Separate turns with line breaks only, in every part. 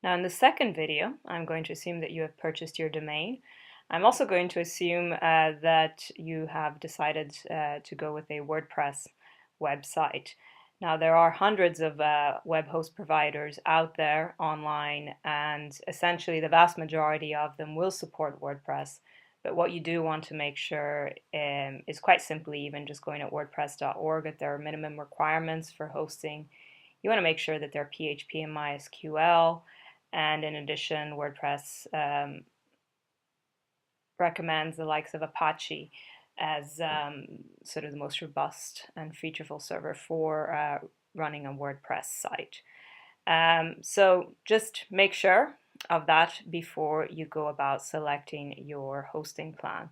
Now in the second video, I'm going to assume that you have purchased your domain. I'm also going to assume that you have decided to go with a WordPress website. Now there are hundreds of web host providers out there online, and essentially the vast majority of them will support WordPress. But what you do want to make sure is quite simply even just going at wordpress.org that there are minimum requirements for hosting. You want to make sure that they're PHP and MySQL. And in addition, WordPress recommends the likes of Apache as sort of the most robust and featureful server for running a WordPress site. So just make sure of that before you go about selecting your hosting plan.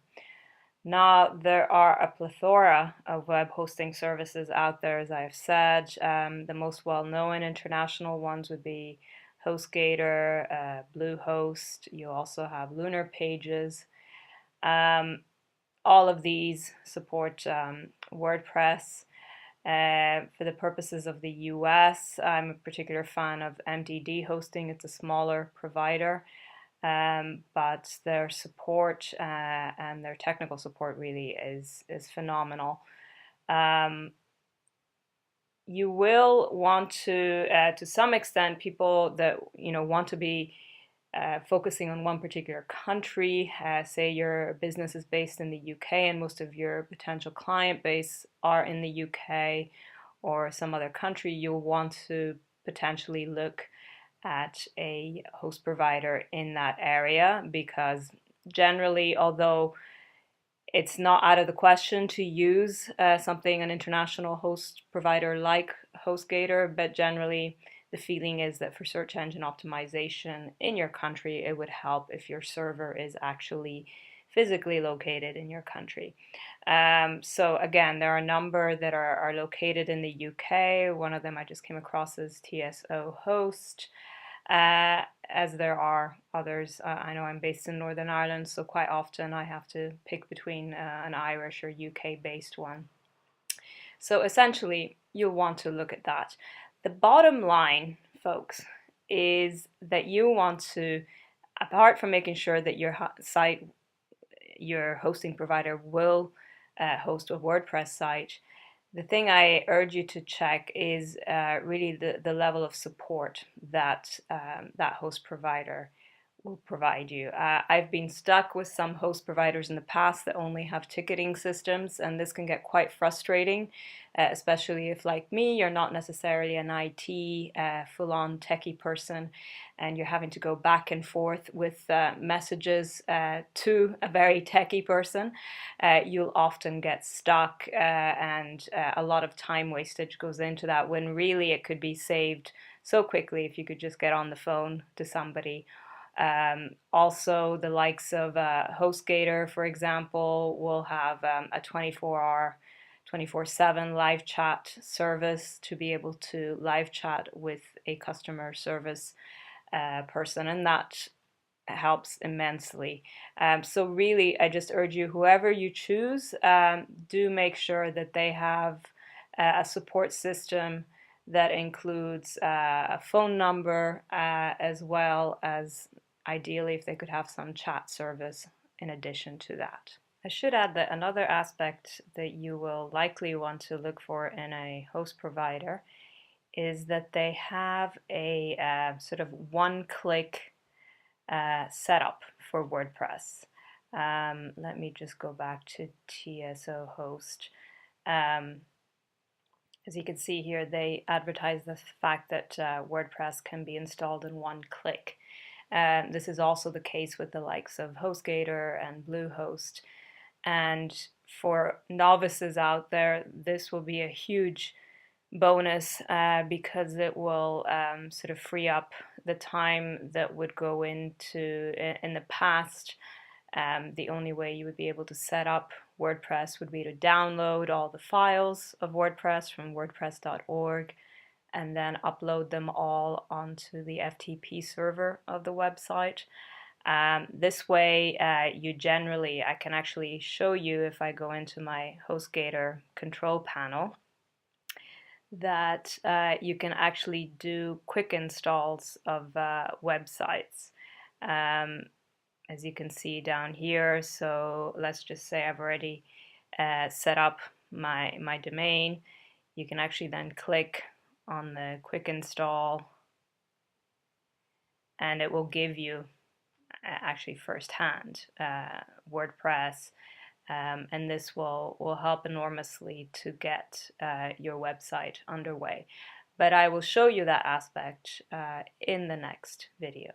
Now, there are a plethora of web hosting services out there, as I have said. The most well-known international ones would be HostGator, Bluehost. You also have Lunar Pages. All of these support WordPress. For the purposes of the US, I'm a particular fan of MDD hosting. It's a smaller provider, but their support and their technical support really is phenomenal. You will want to some extent, people that want to be focusing on one particular country, say your business is based in the UK and most of your potential client base are in the UK or some other country, you'll want to potentially look at a host provider in that area, because generally, although it's not out of the question to use an international host provider like HostGator, but generally the feeling is that for search engine optimization in your country, it would help if your server is actually physically located in your country. So again, there are a number that are located in the UK. One of them I just came across is TSO Host. As there are others. I know I'm based in Northern Ireland, so quite often I have to pick between an Irish or UK based one. So essentially, you'll want to look at that. The bottom line, folks, is that you want to, apart from making sure that your site, your hosting provider will host a WordPress site, the thing I urge you to check is really the level of support that that host provider will provide you. I've been stuck with some host providers in the past that only have ticketing systems, and this can get quite frustrating, especially if, like me, you're not necessarily an IT full-on techie person and you're having to go back and forth with messages to a very techie person. You'll often get stuck and a lot of time wastage goes into that, when really it could be saved so quickly if you could just get on the phone to somebody. Also, the likes of HostGator, for example, will have a 24-hour, 24/7 live chat service to be able to live chat with a customer service person, and that helps immensely. So really, I just urge you, whoever you choose, do make sure that they have a support system that includes a phone number, as well as ideally if they could have some chat service in addition to that. I should add that another aspect that you will likely want to look for in a host provider is that they have a sort of one-click setup for WordPress. Let me just go back to TSO Host. As you can see here, they advertise the fact that WordPress can be installed in one click. This is also the case with the likes of HostGator and Bluehost. And for novices out there, this will be a huge bonus because it will sort of free up the time that would go into, in the past, the only way you would be able to set up WordPress would be to download all the files of WordPress from wordpress.org and then upload them all onto the FTP server of the website. This way, I can actually show you, if I go into my HostGator control panel, that you can actually do quick installs of websites. As you can see down here, so let's just say I've already set up my domain. You can actually then click on the quick install, and it will give you actually firsthand WordPress, and this will help enormously to get your website underway. But I will show you that aspect in the next video.